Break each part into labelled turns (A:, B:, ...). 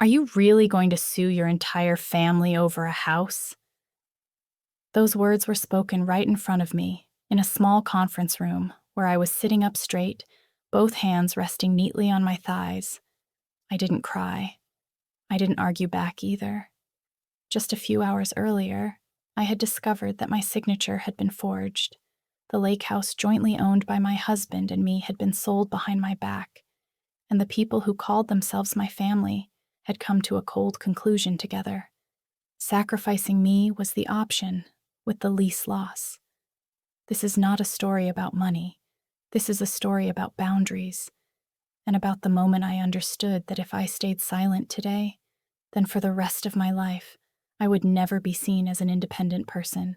A: Are you really going to sue your entire family over a house? Those words were spoken right in front of me, in a small conference room where I was sitting up straight, both hands resting neatly on my thighs. I didn't cry. I didn't argue back either. Just a few hours earlier, I had discovered that my signature had been forged. The lake house jointly owned by my husband and me had been sold behind my back, and the people who called themselves my family had come to a cold conclusion together. Sacrificing me was the option with the least loss. This is not a story about money. This is a story about boundaries, and about the moment I understood that if I stayed silent today, then for the rest of my life, I would never be seen as an independent person.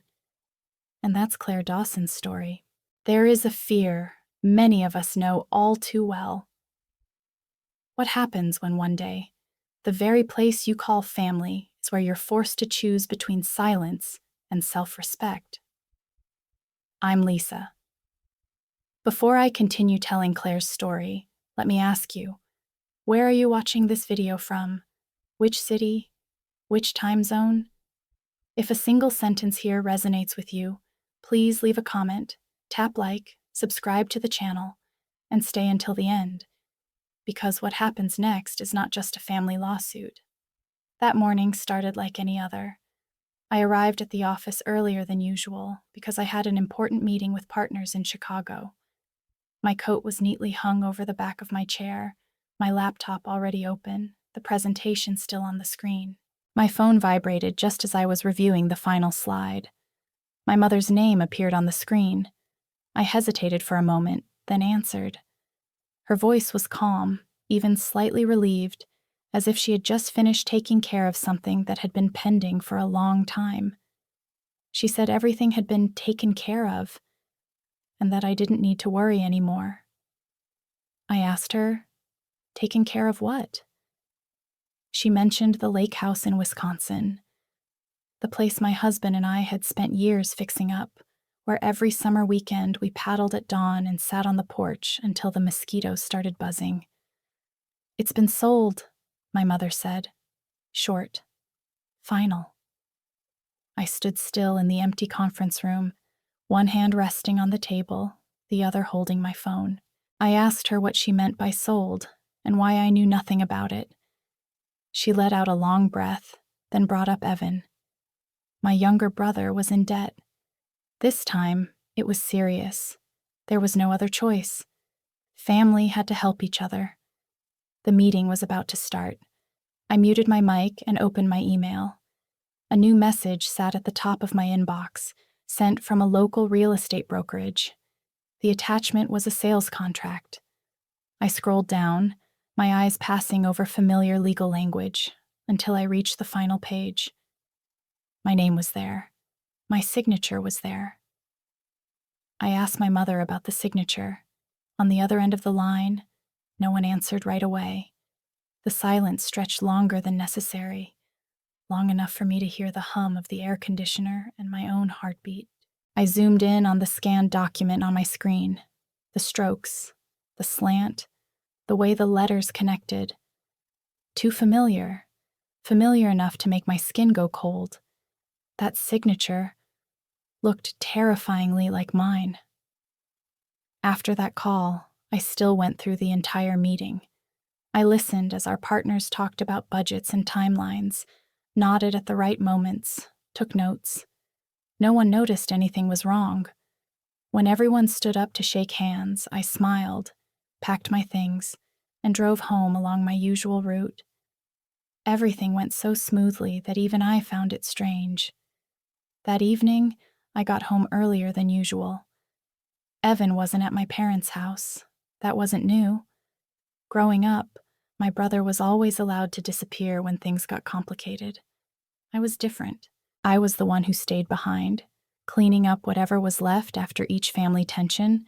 A: And that's Claire Dawson's story. There is a fear many of us know all too well. What happens when one day, the very place you call family is where you're forced to choose between silence and self-respect? I'm Lisa. Before I continue telling Claire's story, let me ask you, where are you watching this video from? Which city? Which time zone? If a single sentence here resonates with you, please leave a comment, tap like, subscribe to the channel, and stay until the end, because what happens next is not just a family lawsuit. That morning started like any other. I arrived at the office earlier than usual because I had an important meeting with partners in Chicago. My coat was neatly hung over the back of my chair, my laptop already open, the presentation still on the screen. My phone vibrated just as I was reviewing the final slide. My mother's name appeared on the screen. I hesitated for a moment, then answered. Her voice was calm, even slightly relieved, as if she had just finished taking care of something that had been pending for a long time. She said everything had been taken care of, and that I didn't need to worry anymore. I asked her, taken care of what? She mentioned the lake house in Wisconsin, the place my husband and I had spent years fixing up, where every summer weekend we paddled at dawn and sat on the porch until the mosquitoes started buzzing. It's been sold, my mother said. Short. Final. I stood still in the empty conference room, one hand resting on the table, the other holding my phone. I asked her what she meant by sold and why I knew nothing about it. She let out a long breath, then brought up Evan. My younger brother was in debt. This time, it was serious. There was no other choice. Family had to help each other. The meeting was about to start. I muted my mic and opened my email. A new message sat at the top of my inbox, sent from a local real estate brokerage. The attachment was a sales contract. I scrolled down, my eyes passing over familiar legal language, until I reached the final page. My name was there. My signature was there. I asked my mother about the signature. On the other end of the line, no one answered right away. The silence stretched longer than necessary, long enough for me to hear the hum of the air conditioner and my own heartbeat. I zoomed in on the scanned document on my screen. The strokes, the slant, the way the letters connected. Too familiar. Familiar enough to make my skin go cold. That signature looked terrifyingly like mine. After that call, I still went through the entire meeting. I listened as our partners talked about budgets and timelines, nodded at the right moments, took notes. No one noticed anything was wrong. When everyone stood up to shake hands, I smiled, packed my things, and drove home along my usual route. Everything went so smoothly that even I found it strange. That evening, I got home earlier than usual. Evan wasn't at my parents' house. That wasn't new. Growing up, my brother was always allowed to disappear when things got complicated. I was different. I was the one who stayed behind, cleaning up whatever was left after each family tension,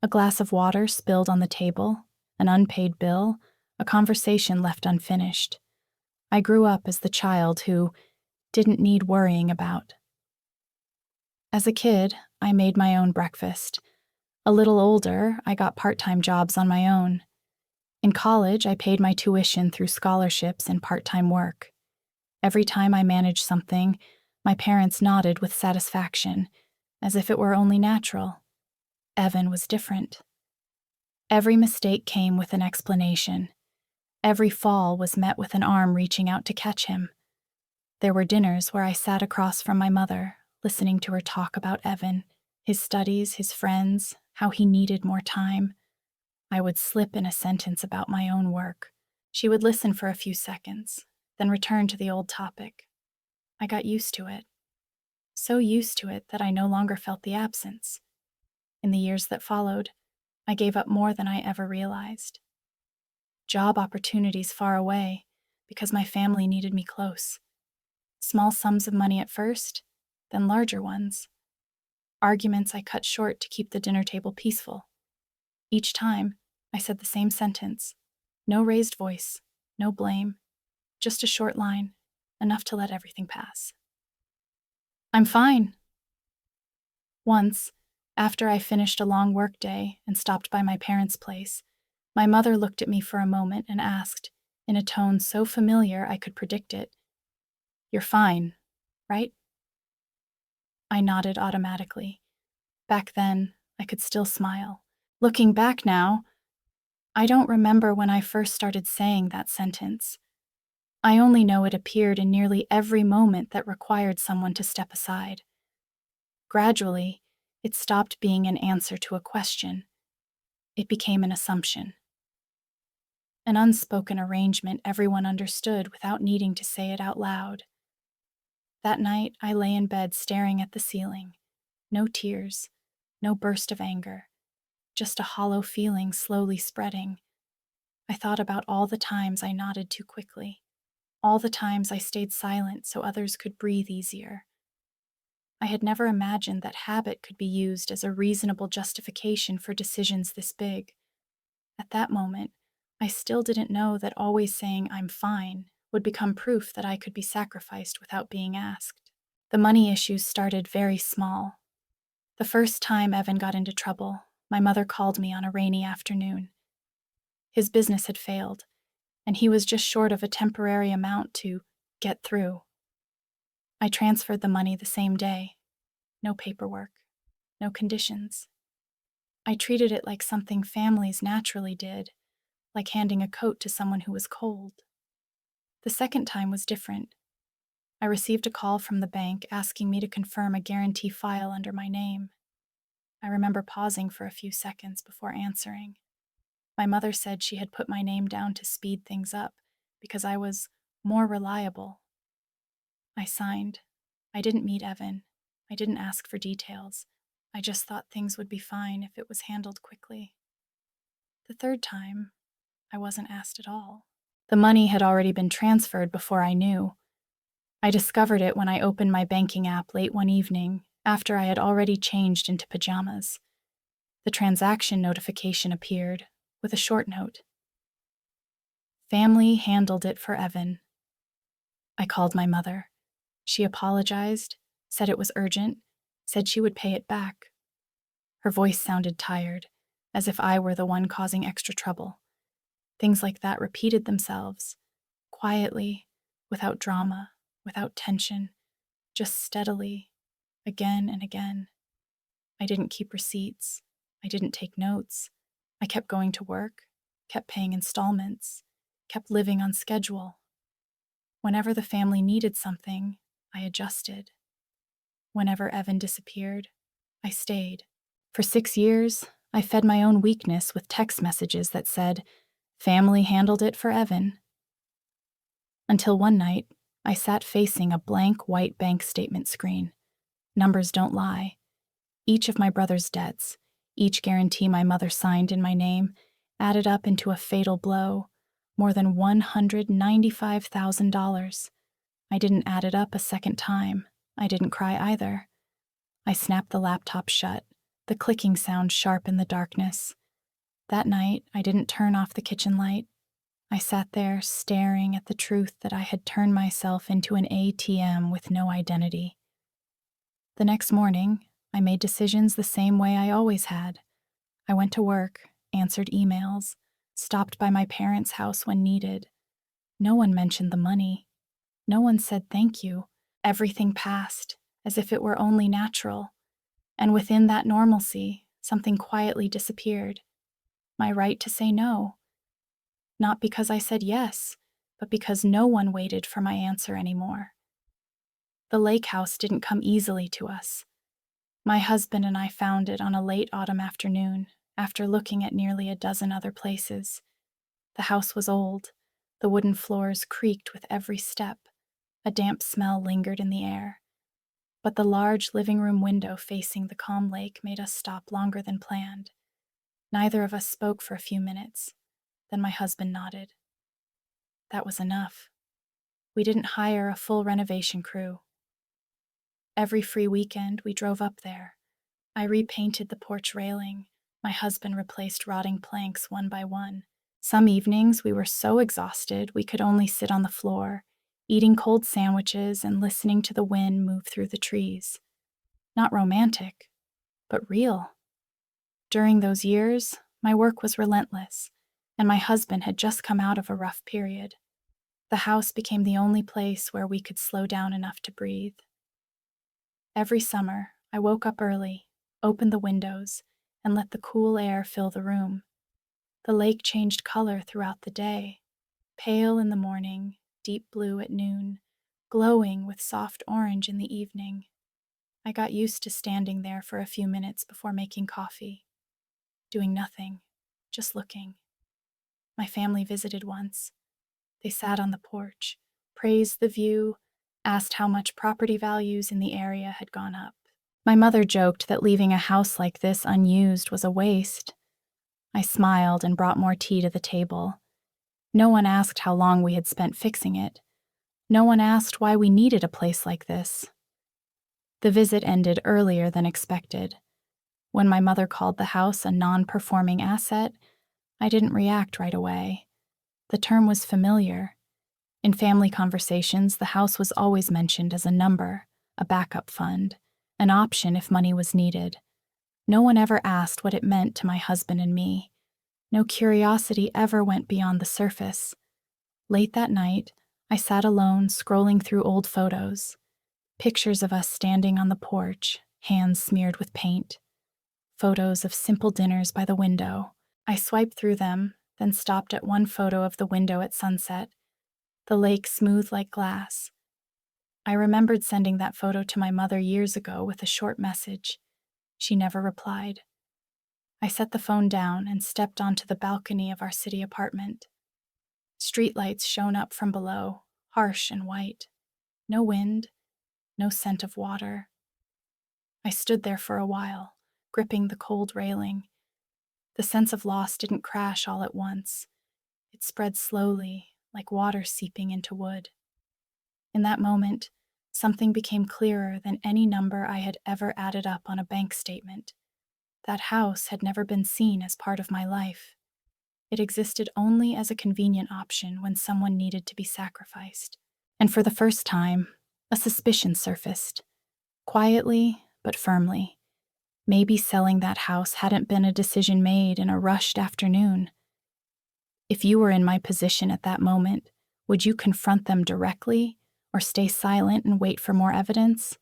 A: a glass of water spilled on the table, an unpaid bill, a conversation left unfinished. I grew up as the child who didn't need worrying about. As a kid, I made my own breakfast. A little older, I got part-time jobs on my own. In college, I paid my tuition through scholarships and part-time work. Every time I managed something, my parents nodded with satisfaction, as if it were only natural. Evan was different. Every mistake came with an explanation. Every fall was met with an arm reaching out to catch him. There were dinners where I sat across from my mother, listening to her talk about Evan, his studies, his friends, how he needed more time. I would slip in a sentence about my own work. She would listen for a few seconds, then return to the old topic. I got used to it. So used to it that I no longer felt the absence. In the years that followed, I gave up more than I ever realized. Job opportunities far away, because my family needed me close. Small sums of money at first, then larger ones. Arguments I cut short to keep the dinner table peaceful. Each time, I said the same sentence. No raised voice, no blame, just a short line, enough to let everything pass. I'm fine. Once, after I finished a long workday and stopped by my parents' place, my mother looked at me for a moment and asked, in a tone so familiar I could predict it, "You're fine, right?" I nodded automatically. Back then, I could still smile. Looking back now, I don't remember when I first started saying that sentence. I only know it appeared in nearly every moment that required someone to step aside. Gradually, it stopped being an answer to a question. It became an assumption. An unspoken arrangement everyone understood without needing to say it out loud. That night, I lay in bed staring at the ceiling. No tears, no burst of anger, just a hollow feeling slowly spreading. I thought about all the times I nodded too quickly, all the times I stayed silent so others could breathe easier. I had never imagined that habit could be used as a reasonable justification for decisions this big. At that moment, I still didn't know that always saying "I'm fine" would become proof that I could be sacrificed without being asked. The money issues started very small. The first time Evan got into trouble, my mother called me on a rainy afternoon. His business had failed, and he was just short of a temporary amount to get through. I transferred the money the same day. No paperwork, no conditions. I treated it like something families naturally did, like handing a coat to someone who was cold. The second time was different. I received a call from the bank asking me to confirm a guarantee file under my name. I remember pausing for a few seconds before answering. My mother said she had put my name down to speed things up because I was more reliable. I signed. I didn't meet Evan. I didn't ask for details. I just thought things would be fine if it was handled quickly. The third time, I wasn't asked at all. The money had already been transferred before I knew. I discovered it when I opened my banking app late one evening, after I had already changed into pajamas. The transaction notification appeared, with a short note. Family handled it for Evan. I called my mother. She apologized, said it was urgent, said she would pay it back. Her voice sounded tired, as if I were the one causing extra trouble. Things like that repeated themselves, quietly, without drama, without tension, just steadily, again and again. I didn't keep receipts. I didn't take notes. I kept going to work, kept paying installments, kept living on schedule. Whenever the family needed something, I adjusted. Whenever Evan disappeared, I stayed. For 6 years, I fed my own weakness with text messages that said, "Family handled it for Evan." Until one night, I sat facing a blank white bank statement screen. Numbers don't lie. Each of my brother's debts, each guarantee my mother signed in my name, added up into a fatal blow, more than $195,000. I didn't add it up a second time. I didn't cry either. I snapped the laptop shut, the clicking sound sharp in the darkness. That night, I didn't turn off the kitchen light. I sat there staring at the truth that I had turned myself into an ATM with no identity. The next morning, I made decisions the same way I always had. I went to work, answered emails, stopped by my parents' house when needed. No one mentioned the money. No one said thank you. Everything passed, as if it were only natural. And within that normalcy, something quietly disappeared. My right to say no. Not because I said yes, but because no one waited for my answer anymore. The lake house didn't come easily to us. My husband and I found it on a late autumn afternoon, after looking at nearly a dozen other places. The house was old. The wooden floors creaked with every step. A damp smell lingered in the air. But the large living room window facing the calm lake made us stop longer than planned. Neither of us spoke for a few minutes. Then my husband nodded. That was enough. We didn't hire a full renovation crew. Every free weekend, we drove up there. I repainted the porch railing. My husband replaced rotting planks one by one. Some evenings, we were so exhausted we could only sit on the floor, eating cold sandwiches and listening to the wind move through the trees. Not romantic, but real. During those years, my work was relentless, and my husband had just come out of a rough period. The house became the only place where we could slow down enough to breathe. Every summer, I woke up early, opened the windows, and let the cool air fill the room. The lake changed color throughout the day, pale in the morning, deep blue at noon, glowing with soft orange in the evening. I got used to standing there for a few minutes before making coffee, doing nothing, just looking. My family visited once. They sat on the porch, praised the view, asked how much property values in the area had gone up. My mother joked that leaving a house like this unused was a waste. I smiled and brought more tea to the table. No one asked how long we had spent fixing it. No one asked why we needed a place like this. The visit ended earlier than expected. When my mother called the house a non-performing asset, I didn't react right away. The term was familiar. In family conversations, the house was always mentioned as a number, a backup fund, an option if money was needed. No one ever asked what it meant to my husband and me. No curiosity ever went beyond the surface. Late that night, I sat alone scrolling through old photos. Pictures of us standing on the porch, hands smeared with paint. Photos of simple dinners by the window. I swiped through them, then stopped at one photo of the window at sunset, the lake smooth like glass. I remembered sending that photo to my mother years ago with a short message. She never replied. I set the phone down and stepped onto the balcony of our city apartment. Streetlights shone up from below, harsh and white. No wind, no scent of water. I stood there for a while, gripping the cold railing. The sense of loss didn't crash all at once. It spread slowly, like water seeping into wood. In that moment, something became clearer than any number I had ever added up on a bank statement. That house had never been seen as part of my life. It existed only as a convenient option when someone needed to be sacrificed. And for the first time, a suspicion surfaced. Quietly, but firmly. Maybe selling that house hadn't been a decision made in a rushed afternoon. If you were in my position at that moment, would you confront them directly or stay silent and wait for more evidence?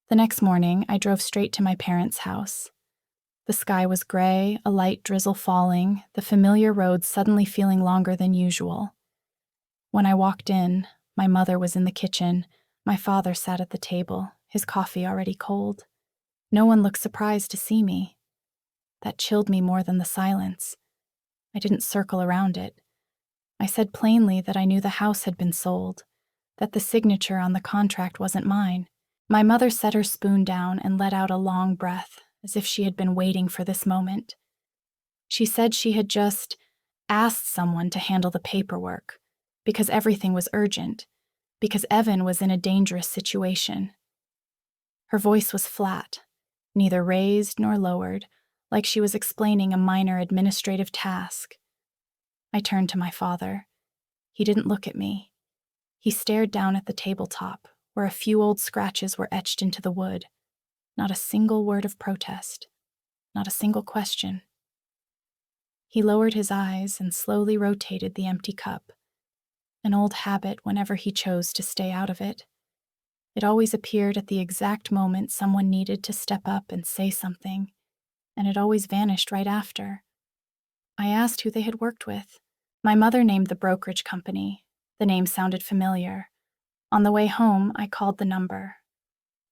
A: The next morning, I drove straight to my parents' house. The sky was gray, a light drizzle falling, the familiar road suddenly feeling longer than usual. When I walked in, my mother was in the kitchen. My father sat at the table, his coffee already cold. No one looked surprised to see me. That chilled me more than the silence. I didn't circle around it. I said plainly that I knew the house had been sold, that the signature on the contract wasn't mine. My mother set her spoon down and let out a long breath, as if she had been waiting for this moment. She said she had just asked someone to handle the paperwork, because everything was urgent, because Evan was in a dangerous situation. Her voice was flat, neither raised nor lowered, like she was explaining a minor administrative task. I turned to my father. He didn't look at me. He stared down at the tabletop, where a few old scratches were etched into the wood. Not a single word of protest. Not a single question. He lowered his eyes and slowly rotated the empty cup, an old habit whenever he chose to stay out of it. It always appeared at the exact moment someone needed to step up and say something, and it always vanished right after. I asked who they had worked with. My mother named the brokerage company. The name sounded familiar. On the way home, I called the number.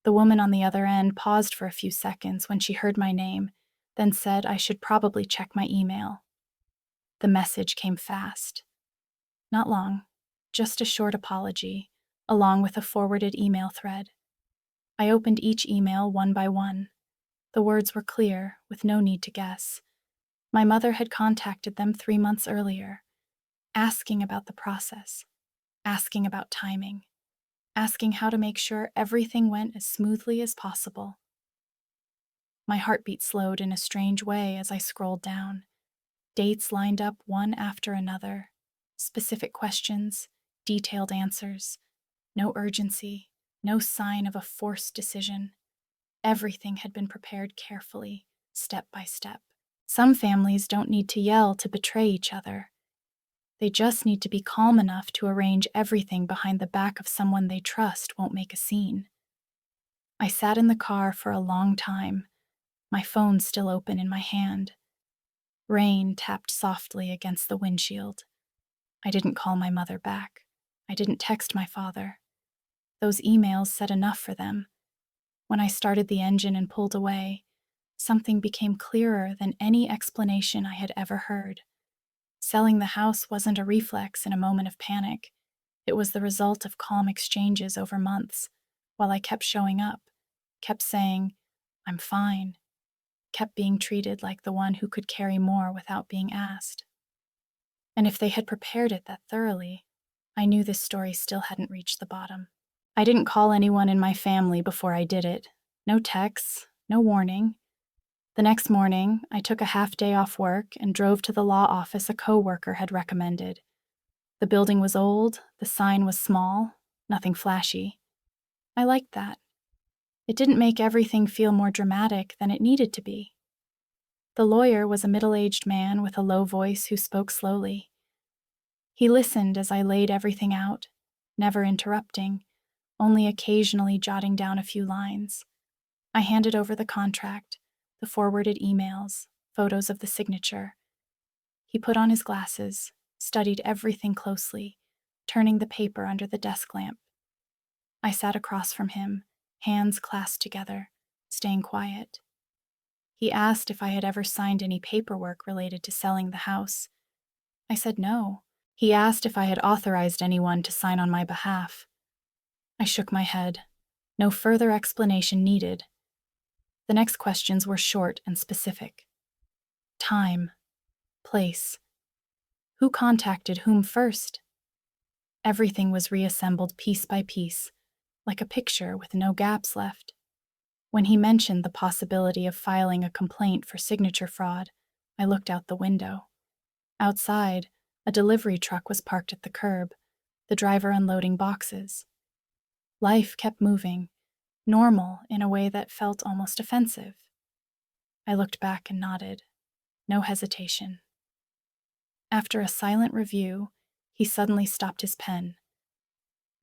A: The woman on the other end paused for a few seconds when she heard my name, then said I should probably check my email. The message came fast. Not long, just a short apology, along with a forwarded email thread. I opened each email one by one. The words were clear, with no need to guess. My mother had contacted them 3 months earlier, asking about the process, asking about timing, asking how to make sure everything went as smoothly as possible. My heartbeat slowed in a strange way as I scrolled down. Dates lined up one after another, specific questions, detailed answers, no urgency, no sign of a forced decision. Everything had been prepared carefully, step by step. Some families don't need to yell to betray each other. They just need to be calm enough to arrange everything behind the back of someone they trust won't make a scene. I sat in the car for a long time, my phone still open in my hand. Rain tapped softly against the windshield. I didn't call my mother back. I didn't text my father. Those emails said enough for them. When I started the engine and pulled away, something became clearer than any explanation I had ever heard. Selling the house wasn't a reflex in a moment of panic. It was the result of calm exchanges over months, while I kept showing up, kept saying, "I'm fine," kept being treated like the one who could carry more without being asked. And if they had prepared it that thoroughly, I knew this story still hadn't reached the bottom. I didn't call anyone in my family before I did it. No texts, no warning. The next morning, I took a half day off work and drove to the law office a coworker had recommended. The building was old, the sign was small, nothing flashy. I liked that. It didn't make everything feel more dramatic than it needed to be. The lawyer was a middle-aged man with a low voice who spoke slowly. He listened as I laid everything out, never interrupting, only occasionally jotting down a few lines. I handed over the contract, the forwarded emails, photos of the signature. He put on his glasses, studied everything closely, turning the paper under the desk lamp. I sat across from him, hands clasped together, staying quiet. He asked if I had ever signed any paperwork related to selling the house. I said no. He asked if I had authorized anyone to sign on my behalf. I shook my head. No further explanation needed. The next questions were short and specific. Time. Place. Who contacted whom first? Everything was reassembled piece by piece, like a picture with no gaps left. When he mentioned the possibility of filing a complaint for signature fraud, I looked out the window. Outside, a delivery truck was parked at the curb, the driver unloading boxes. Life kept moving, normal in a way that felt almost offensive. I looked back and nodded. No hesitation. After a silent review, he suddenly stopped his pen.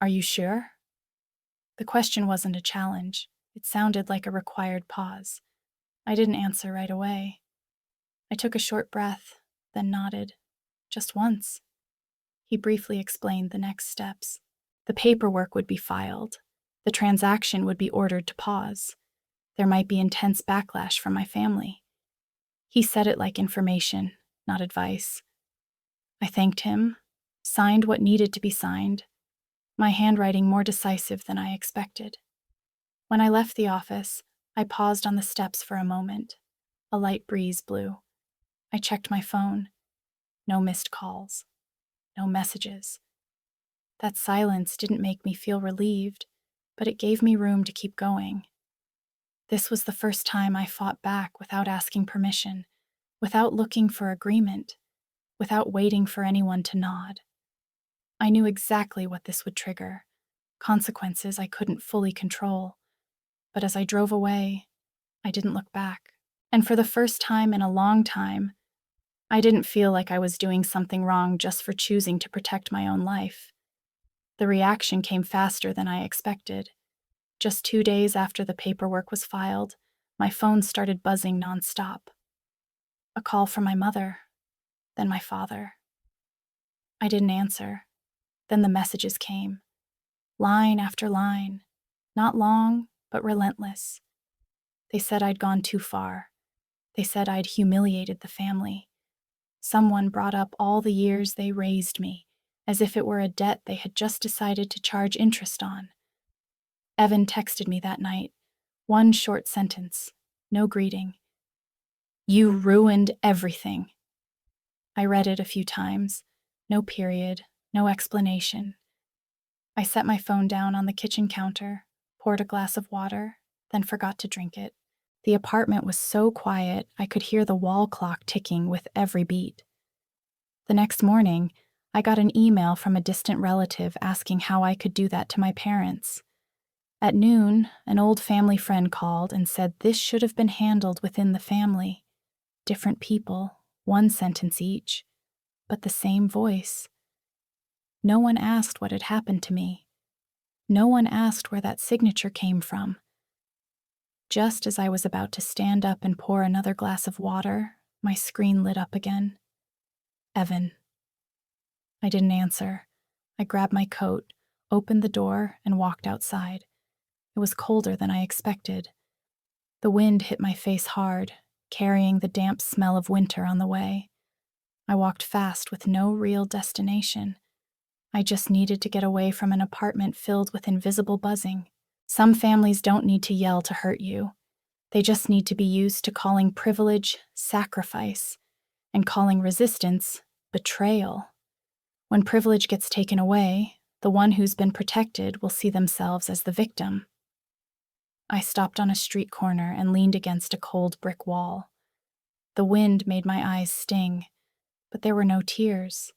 A: "Are you sure?" The question wasn't a challenge. It sounded like a required pause. I didn't answer right away. I took a short breath, then nodded. Just once. He briefly explained the next steps. The paperwork would be filed. The transaction would be ordered to pause. There might be intense backlash from my family. He said it like information, not advice. I thanked him, signed what needed to be signed, my handwriting more decisive than I expected. When I left the office, I paused on the steps for a moment. A light breeze blew. I checked my phone. No missed calls. No messages. That silence didn't make me feel relieved, but it gave me room to keep going. This was the first time I fought back without asking permission, without looking for agreement, without waiting for anyone to nod. I knew exactly what this would trigger, consequences I couldn't fully control. But as I drove away, I didn't look back. And for the first time in a long time, I didn't feel like I was doing something wrong just for choosing to protect my own life. The reaction came faster than I expected. Just 2 days after the paperwork was filed, my phone started buzzing nonstop. A call from my mother, then my father. I didn't answer. Then the messages came. Line after line. Not long, but relentless. They said I'd gone too far. They said I'd humiliated the family. Someone brought up all the years they raised me, as if it were a debt they had just decided to charge interest on. Evan texted me that night. One short sentence, no greeting. "You ruined everything." I read it a few times. No period, no explanation. I set my phone down on the kitchen counter, poured a glass of water, then forgot to drink it. The apartment was so quiet I could hear the wall clock ticking with every beat. The next morning, I got an email from a distant relative asking how I could do that to my parents. At noon, an old family friend called and said this should have been handled within the family. Different people, one sentence each, but the same voice. No one asked what had happened to me. No one asked where that signature came from. Just as I was about to stand up and pour another glass of water, my screen lit up again. Evan. I didn't answer. I grabbed my coat, opened the door, and walked outside. It was colder than I expected. The wind hit my face hard, carrying the damp smell of winter on the way. I walked fast with no real destination. I just needed to get away from an apartment filled with invisible buzzing. Some families don't need to yell to hurt you. They just need to be used to calling privilege sacrifice and calling resistance betrayal. When privilege gets taken away, the one who's been protected will see themselves as the victim. I stopped on a street corner and leaned against a cold brick wall. The wind made my eyes sting, but there were no tears.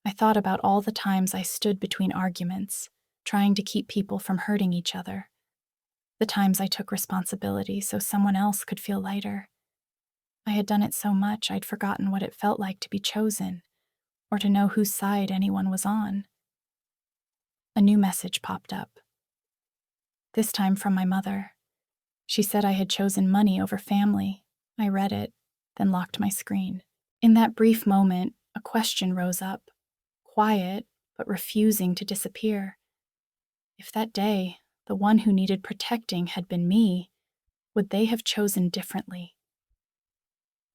A: I thought about all the times I stood between arguments, trying to keep people from hurting each other. The times I took responsibility so someone else could feel lighter. I had done it so much I'd forgotten what it felt like to be chosen, or to know whose side anyone was on. A new message popped up. This time from my mother. She said I had chosen money over family. I read it, then locked my screen. In that brief moment, a question rose up, quiet, but refusing to disappear. If that day, the one who needed protecting had been me, would they have chosen differently?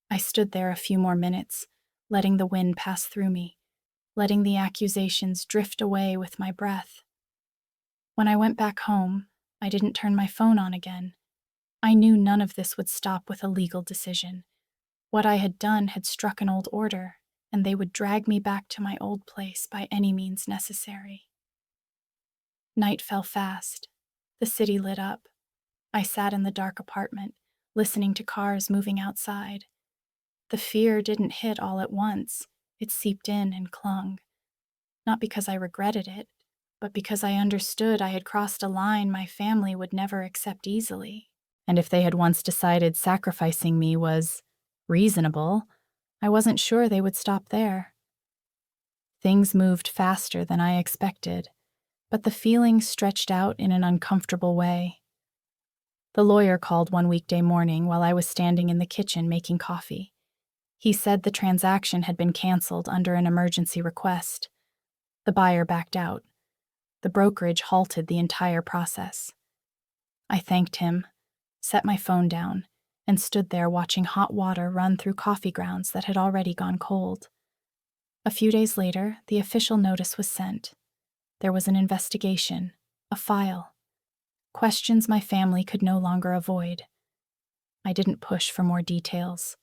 A: I stood there a few more minutes, letting the wind pass through me, letting the accusations drift away with my breath. When I went back home, I didn't turn my phone on again. I knew none of this would stop with a legal decision. What I had done had struck an old order, and they would drag me back to my old place by any means necessary. Night fell fast. The city lit up. I sat in the dark apartment, listening to cars moving outside. The fear didn't hit all at once. It seeped in and clung. Not because I regretted it, but because I understood I had crossed a line my family would never accept easily. And if they had once decided sacrificing me was reasonable, I wasn't sure they would stop there. Things moved faster than I expected, but the feeling stretched out in an uncomfortable way. The lawyer called one weekday morning while I was standing in the kitchen making coffee. He said the transaction had been canceled under an emergency request. The buyer backed out. The brokerage halted the entire process. I thanked him, set my phone down, and stood there watching hot water run through coffee grounds that had already gone cold. A few days later, the official notice was sent. There was an investigation, a file. Questions my family could no longer avoid. I didn't push for more details.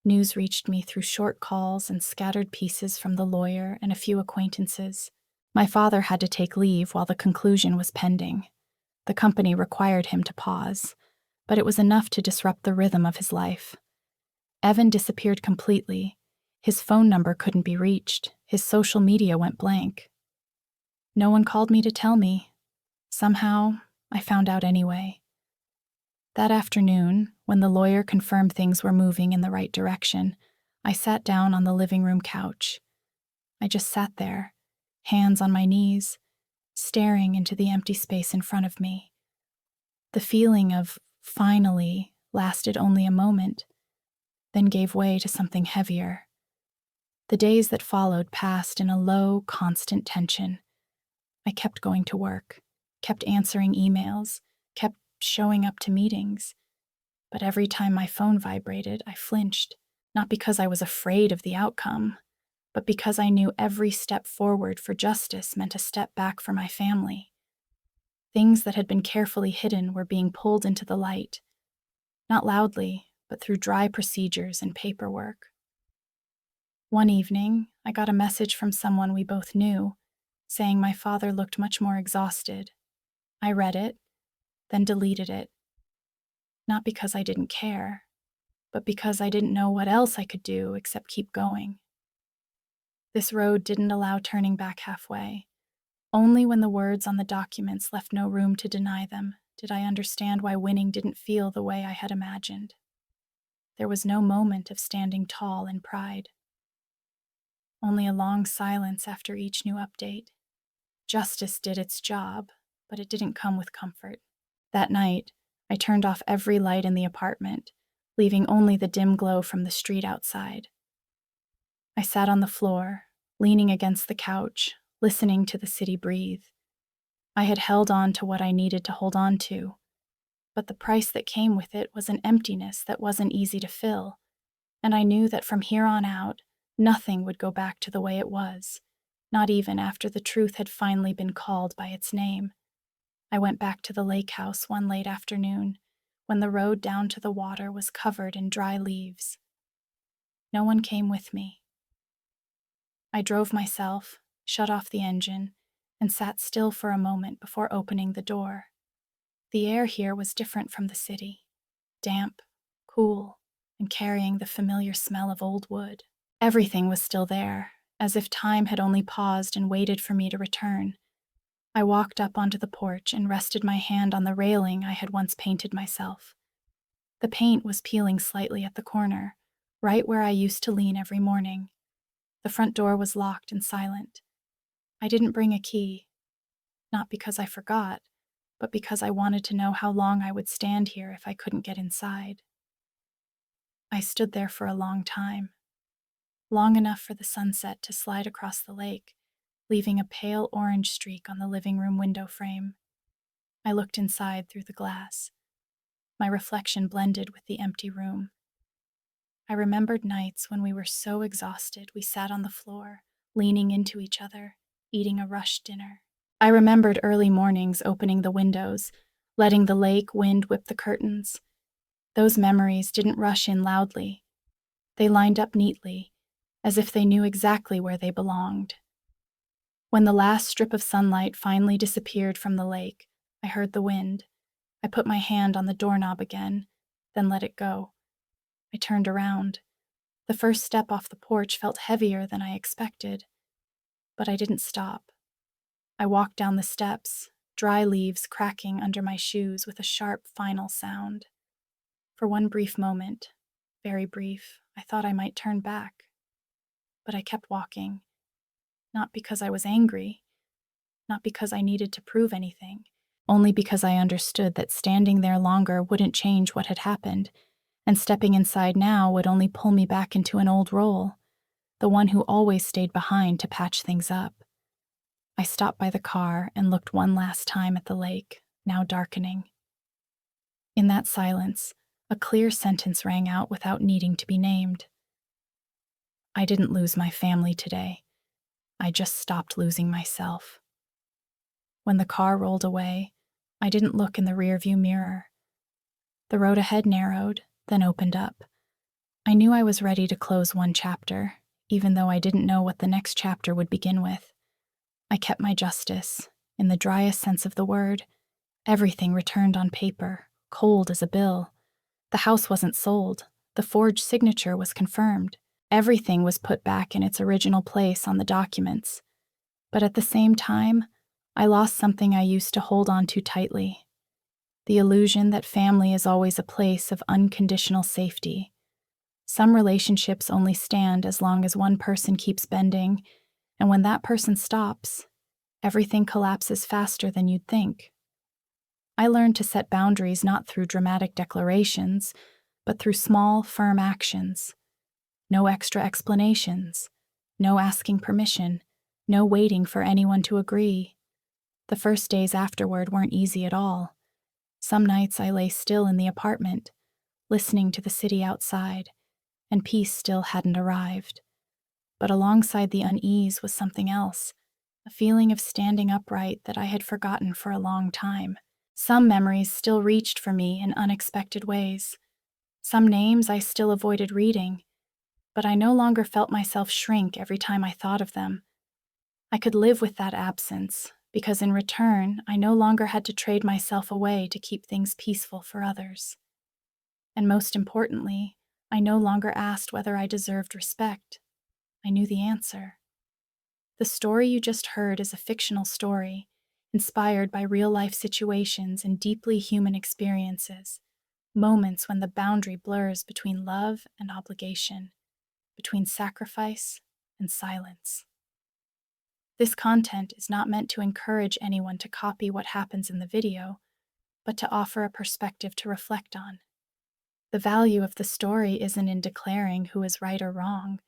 A: News reached me through short calls and scattered pieces from the lawyer and a few acquaintances. My father had to take leave while the conclusion was pending. The company required him to pause, but it was enough to disrupt the rhythm of his life. Evan disappeared completely. His phone number couldn't be reached. His social media went blank. No one called me to tell me. Somehow, I found out anyway. That afternoon, when the lawyer confirmed things were moving in the right direction, I sat down on the living room couch. I just sat there, hands on my knees, staring into the empty space in front of me. The feeling of finally lasted only a moment, then gave way to something heavier. The days that followed passed in a low, constant tension. I kept going to work, kept answering emails, kept showing up to meetings. But every time my phone vibrated, I flinched, not because I was afraid of the outcome, but because I knew every step forward for justice meant a step back for my family. Things that had been carefully hidden were being pulled into the light, not loudly, but through dry procedures and paperwork. One evening, I got a message from someone we both knew, saying my father looked much more exhausted. I read it, then deleted it. Not because I didn't care, but because I didn't know what else I could do except keep going. This road didn't allow turning back halfway. Only when the words on the documents left no room to deny them did I understand why winning didn't feel the way I had imagined. There was no moment of standing tall in pride. Only a long silence after each new update. Justice did its job, but it didn't come with comfort. That night, I turned off every light in the apartment, leaving only the dim glow from the street outside. I sat on the floor, leaning against the couch, listening to the city breathe. I had held on to what I needed to hold on to, but the price that came with it was an emptiness that wasn't easy to fill, and I knew that from here on out, nothing would go back to the way it was, not even after the truth had finally been called by its name. I went back to the lake house one late afternoon, when the road down to the water was covered in dry leaves. No one came with me. I drove myself, shut off the engine, and sat still for a moment before opening the door. The air here was different from the city, damp, cool, and carrying the familiar smell of old wood. Everything was still there, as if time had only paused and waited for me to return. I walked up onto the porch and rested my hand on the railing I had once painted myself. The paint was peeling slightly at the corner, right where I used to lean every morning. The front door was locked and silent. I didn't bring a key, not because I forgot, but because I wanted to know how long I would stand here if I couldn't get inside. I stood there for a long time, long enough for the sunset to slide across the lake, leaving a pale orange streak on the living room window frame. I looked inside through the glass. My reflection blended with the empty room. I remembered nights when we were so exhausted we sat on the floor, leaning into each other, eating a rushed dinner. I remembered early mornings opening the windows, letting the lake wind whip the curtains. Those memories didn't rush in loudly. They lined up neatly, as if they knew exactly where they belonged. When the last strip of sunlight finally disappeared from the lake, I heard the wind. I put my hand on the doorknob again, then let it go. I turned around. The first step off the porch felt heavier than I expected, but I didn't stop. I walked down the steps, dry leaves cracking under my shoes with a sharp final sound. For one brief moment, very brief, I thought I might turn back. But I kept walking, not because I was angry, not because I needed to prove anything, only because I understood that standing there longer wouldn't change what had happened, and stepping inside now would only pull me back into an old role, the one who always stayed behind to patch things up. I stopped by the car and looked one last time at the lake, now darkening. In that silence, a clear sentence rang out without needing to be named. I didn't lose my family today. I just stopped losing myself. When the car rolled away, I didn't look in the rearview mirror. The road ahead narrowed, then opened up. I knew I was ready to close one chapter, even though I didn't know what the next chapter would begin with. I kept my justice, in the driest sense of the word. Everything returned on paper, cold as a bill. The house wasn't sold. The forged signature was confirmed. Everything was put back in its original place on the documents. But at the same time, I lost something I used to hold on to tightly. The illusion that family is always a place of unconditional safety. Some relationships only stand as long as one person keeps bending, and when that person stops, everything collapses faster than you'd think. I learned to set boundaries not through dramatic declarations, but through small, firm actions. No extra explanations, no asking permission, no waiting for anyone to agree. The first days afterward weren't easy at all. Some nights I lay still in the apartment, listening to the city outside, and peace still hadn't arrived. But alongside the unease was something else, a feeling of standing upright that I had forgotten for a long time. Some memories still reached for me in unexpected ways. Some names I still avoided reading, but I no longer felt myself shrink every time I thought of them. I could live with that absence, because in return, I no longer had to trade myself away to keep things peaceful for others. And most importantly, I no longer asked whether I deserved respect. I knew the answer. The story you just heard is a fictional story, inspired by real-life situations and deeply human experiences, moments when the boundary blurs between love and obligation, between sacrifice and silence. This content is not meant to encourage anyone to copy what happens in the video, but to offer a perspective to reflect on. The value of the story isn't in declaring who is right or wrong,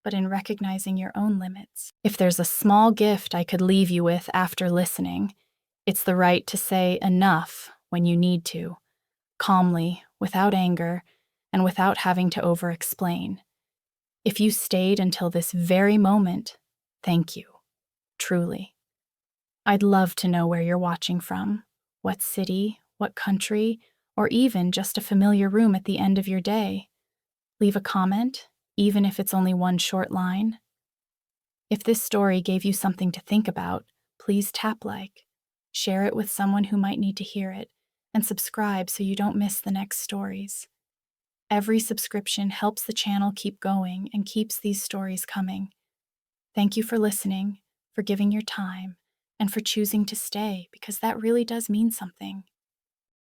A: but in recognizing your own limits. If there's a small gift I could leave you with after listening, it's the right to say enough when you need to, calmly, without anger, and without having to over-explain. If you stayed until this very moment, thank you, truly. I'd love to know where you're watching from, what city, what country, or even just a familiar room at the end of your day. Leave a comment, even if it's only one short line. If this story gave you something to think about, please tap like, share it with someone who might need to hear it, and subscribe so you don't miss the next stories. Every subscription helps the channel keep going and keeps these stories coming. Thank you for listening, for giving your time, and for choosing to stay, because that really does mean something.